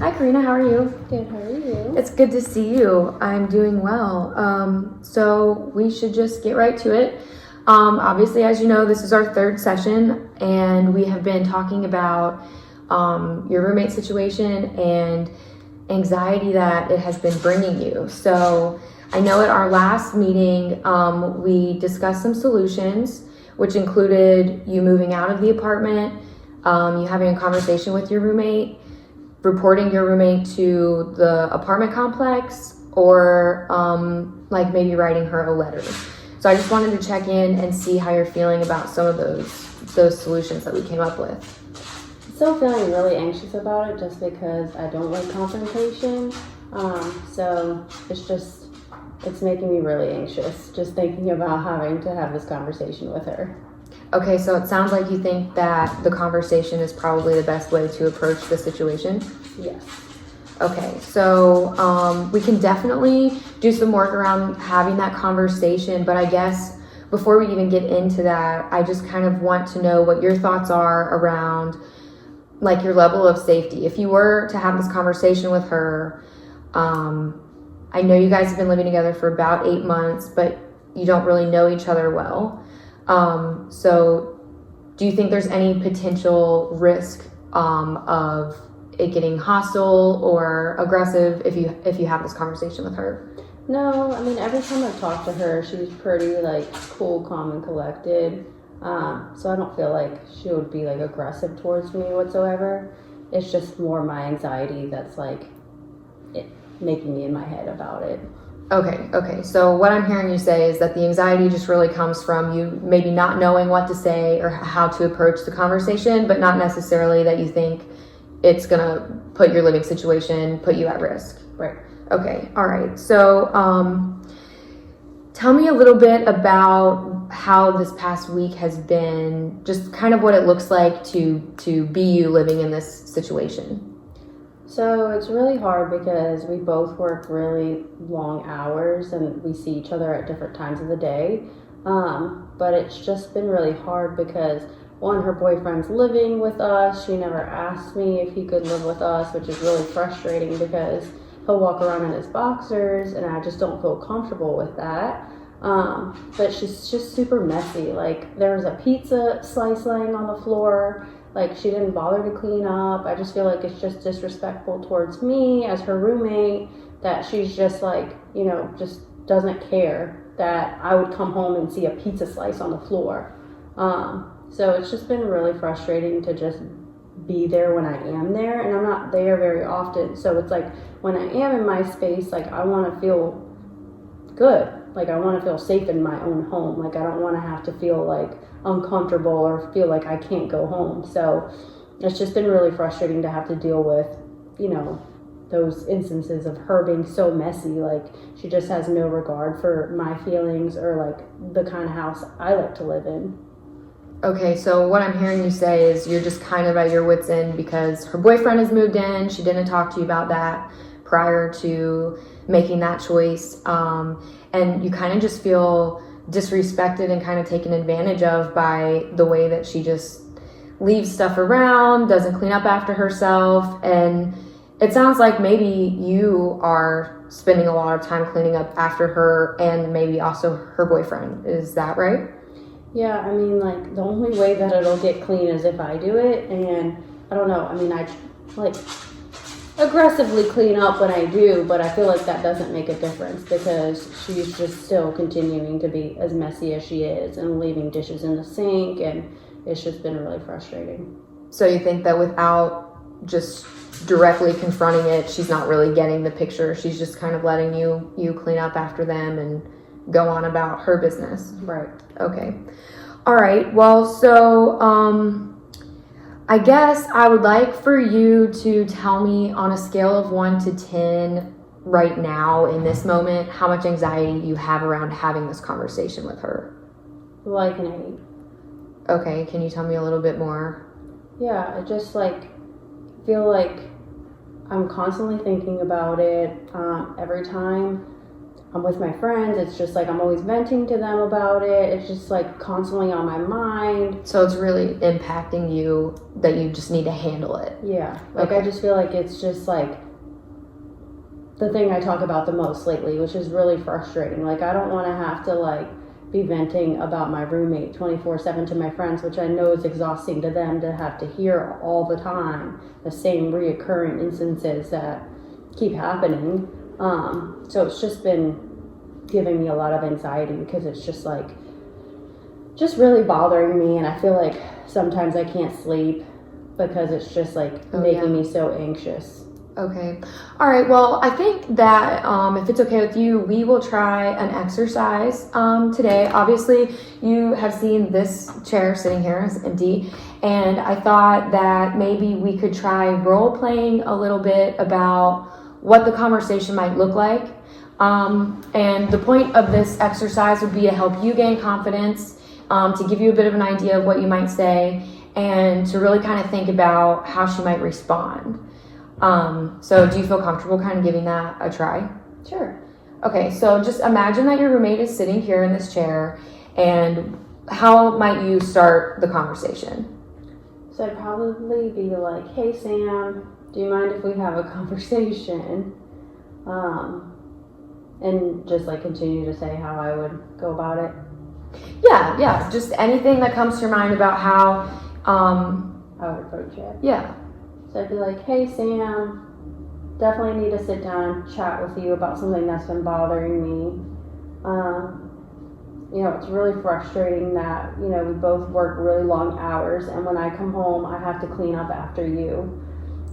Hi Karina, how are you? Good, how are you? It's good to see you. I'm doing well. So we should just get right to it. Obviously, as you know, this is our third session, and we have been talking about your roommate situation and anxiety that it has been bringing you. So I know at our last meeting, we discussed some solutions, which included you moving out of the apartment, you having a conversation with your roommate, reporting your roommate to the apartment complex, or like maybe writing her a letter. So I just wanted to check in and see how you're feeling about some of those solutions that we came up with. Still feeling really anxious about it just because I don't like confrontation. So it's making me really anxious just thinking about having to have this conversation with her. Okay, so it sounds like you think that the conversation is probably the best way to approach the situation? Yes. Okay, so we can definitely do some work around having that conversation, but I guess before we even get into that, I just kind of want to know what your thoughts are around like your level of safety. If you were to have this conversation with her, I know you guys have been living together for about 8 months, but you don't really know each other well. So do you think there's any potential risk of it getting hostile or aggressive if you have this conversation with her? No, I mean, every time I've talked to her, she's pretty like cool, calm, and collected. So I don't feel like she would be like aggressive towards me whatsoever. It's just more my anxiety that's like making me in my head about it. Okay. So what I'm hearing you say is that the anxiety just really comes from you maybe not knowing what to say or how to approach the conversation, but not necessarily that you think it's gonna put your living situation, put you at risk. Right. Okay. All right. So tell me a little bit about how this past week has been, just kind of what it looks like to be you living in this situation. So it's really hard because we both work really long hours and we see each other at different times of the day. But it's just been really hard because one, her boyfriend's living with us. She never asked me if he could live with us, which is really frustrating because he'll walk around in his boxers and I just don't feel comfortable with that. But she's just super messy. Like there was a pizza slice laying on the floor. Like she didn't bother to clean up. I just feel like it's just disrespectful towards me as her roommate that she's just like, just doesn't care that I would come home and see a pizza slice on the floor. So it's just been really frustrating to just be there when I am there, and I'm not there very often. So it's like when I am in my space, like I want to feel good. Like I want to feel safe in my own home. Like I don't want to have to feel like uncomfortable or feel like I can't go home. So it's just been really frustrating to have to deal with, those instances of her being so messy. Like she just has no regard for my feelings or like the kind of house I like to live in. Okay, so what I'm hearing you say is you're just kind of at your wit's end because her boyfriend has moved in. She didn't talk to you about that prior to making that choice. And you kind of just feel disrespected and kind of taken advantage of by the way that she just leaves stuff around, doesn't clean up after herself. And it sounds like maybe you are spending a lot of time cleaning up after her and maybe also her boyfriend. Is that right? Yeah, I mean, like, the only way that it'll get clean is if I do it, and I don't know, I mean, I, like, aggressively clean up when I do, but I feel like that doesn't make a difference because she's just still continuing to be as messy as she is and leaving dishes in the sink, and it's just been really frustrating. So you think that without just directly confronting it, she's not really getting the picture, she's just kind of letting you clean up after them and go on about her business. Right. Okay. All right. Well, so I guess I would like for you to tell me on a scale of 1 to 10 right now in this moment, how much anxiety you have around having this conversation with her. Like an 8. Okay. Can you tell me a little bit more? Yeah, I just like feel like I'm constantly thinking about it every time I'm with my friends, it's just like I'm always venting to them about it. It's just like constantly on my mind. So it's really impacting you that you just need to handle it. Yeah. Like Okay. I just feel like it's just like the thing I talk about the most lately, which is really frustrating. Like I don't want to have to like be venting about my roommate 24/7 to my friends, which I know is exhausting to them to have to hear all the time the same reoccurring instances that keep happening. So it's just been giving me a lot of anxiety because it's just like just really bothering me, and I feel like sometimes I can't sleep because it's just like making me so anxious. Okay. All right. Well, I think that if it's okay with you, we will try an exercise today. Obviously, you have seen this chair sitting here is empty, and I thought that maybe we could try role playing a little bit about what the conversation might look like. And the point of this exercise would be to help you gain confidence, to give you a bit of an idea of what you might say, and to really kind of think about how she might respond. So do you feel comfortable kind of giving that a try? Sure. Okay, so just imagine that your roommate is sitting here in this chair, and how might you start the conversation? So I'd probably be like, hey Sam, do you mind if we have a conversation? And just like continue to say how I would go about it. Yeah, just anything that comes to your mind about how, I would approach it. Yeah. So I'd be like, hey Sam, definitely need to sit down and chat with you about something that's been bothering me. It's really frustrating that, we both work really long hours, and when I come home, I have to clean up after you.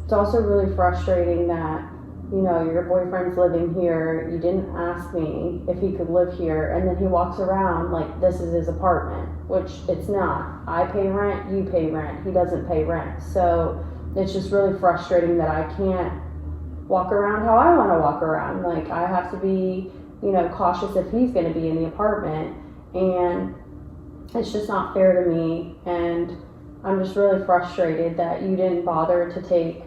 It's also really frustrating that, your boyfriend's living here. You didn't ask me if he could live here, and then he walks around like this is his apartment, which it's not. I pay rent, you pay rent. He doesn't pay rent. So it's just really frustrating that I can't walk around how I want to walk around. Like I have to be, cautious if he's going to be in the apartment, and it's just not fair to me. And I'm just really frustrated that you didn't bother to take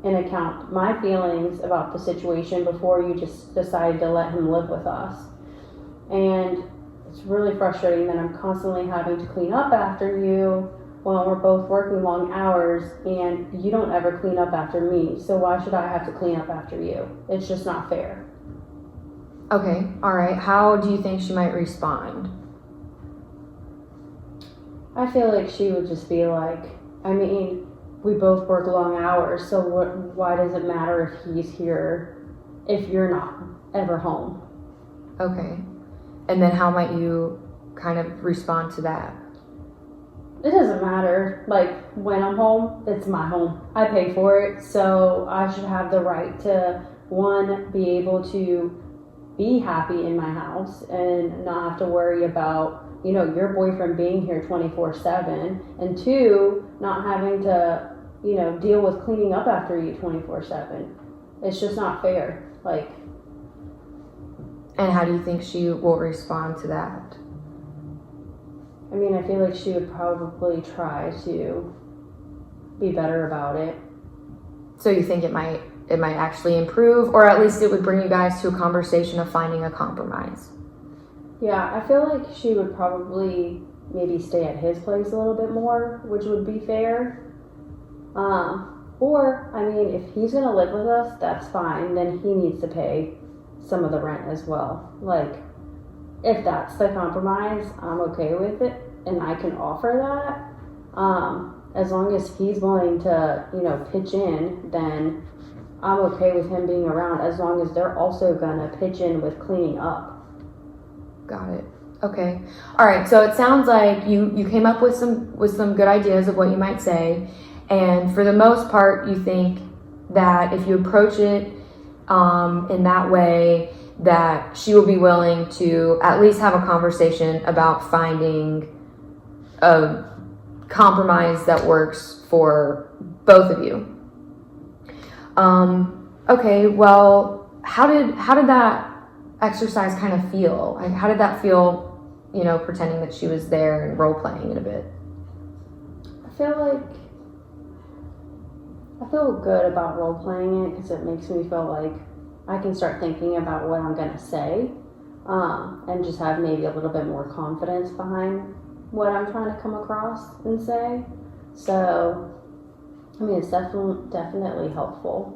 in account my feelings about the situation before you just decided to let him live with us. And it's really frustrating that I'm constantly having to clean up after you when we're both working long hours, and you don't ever clean up after me. So why should I have to clean up after you? It's just not fair. Okay, all right. How do you think she might respond? I feel like she would just be like, we both work long hours, so why does it matter if he's here if you're not ever home? Okay. And then how might you kind of respond to that? It doesn't matter. Like, when I'm home, it's my home. I pay for it, so I should have the right to, one, be able to be happy in my house and not have to worry about, your boyfriend being here 24/7, and two, not having to, deal with cleaning up after you 24/7. It's just not fair. Like. And how do you think she will respond to that? I feel like she would probably try to be better about it. So you think it might actually improve, or at least it would bring you guys to a conversation of finding a compromise? Yeah, I feel like she would probably maybe stay at his place a little bit more, which would be fair. Or, if he's going to live with us, that's fine. Then he needs to pay some of the rent as well. Like, if that's the compromise, I'm okay with it, and I can offer that. As long as he's willing to, pitch in, then I'm okay with him being around, as long as they're also gonna pitch in with cleaning up. Got it. Okay. All right. So it sounds like you came up with some good ideas of what you might say, and for the most part, you think that if you approach it in that way, that she will be willing to at least have a conversation about finding a compromise that works for both of you. Okay, well, how did that exercise kind of feel? Like, how did that feel, pretending that she was there and role-playing it a bit? I feel good about role-playing it because it makes me feel like I can start thinking about what I'm going to say. and just have maybe a little bit more confidence behind what I'm trying to come across and say. So, I mean, it's definitely helpful.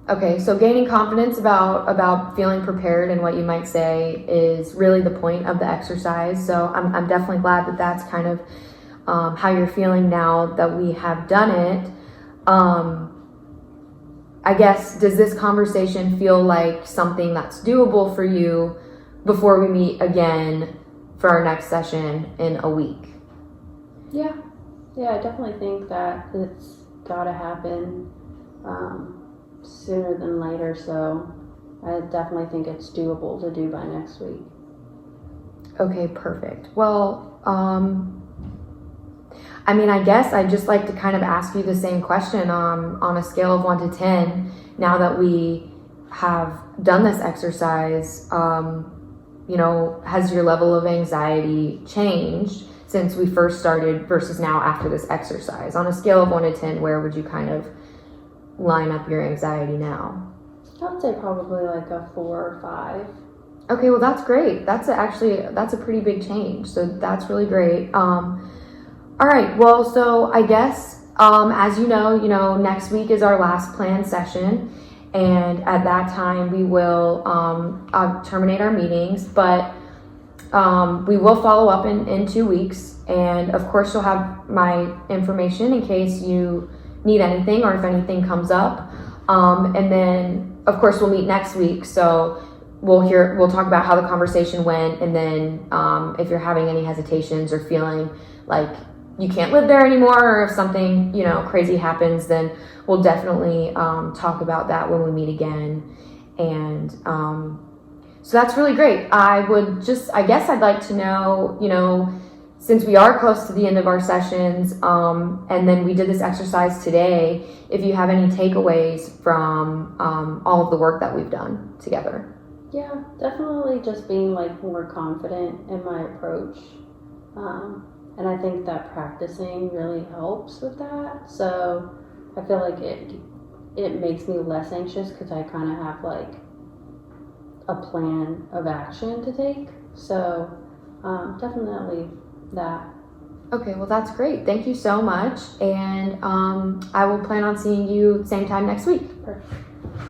Okay, so gaining confidence about feeling prepared and what you might say is really the point of the exercise. So I'm definitely glad that that's kind of how you're feeling now that we have done it. I guess, does this conversation feel like something that's doable for you before we meet again for our next session in a week? Yeah, I definitely think that it's gotta happen sooner than later, so I definitely think it's doable to do by next week. Okay, perfect. Well, I mean, I guess I'd just like to kind of ask you the same question on a scale of 1 to 10. Now that we have done this exercise, has your level of anxiety changed since we first started versus now after this exercise? On a scale of 1 to 10, where would you kind of line up your anxiety now? I would say probably like a 4 or 5. Okay, well, that's great. That's a pretty big change. So that's really great. All right, well, so I guess, as you know, next week is our last planned session, and at that time we will terminate our meetings, but we will follow up in 2 weeks, and of course you'll have my information in case you need anything or if anything comes up, and then of course we'll meet next week, so we'll talk about how the conversation went, and then if you're having any hesitations or feeling like you can't live there anymore, or if something, crazy happens, then we'll definitely talk about that when we meet again. And so that's really great. I guess I'd like to know, since we are close to the end of our sessions, and then we did this exercise today, if you have any takeaways from all of the work that we've done together. Yeah, definitely just being like more confident in my approach. And I think that practicing really helps with that. So I feel like it makes me less anxious because I kind of have like a plan of action to take. So definitely that. Okay, well, that's great. Thank you so much. And I will plan on seeing you same time next week. Perfect.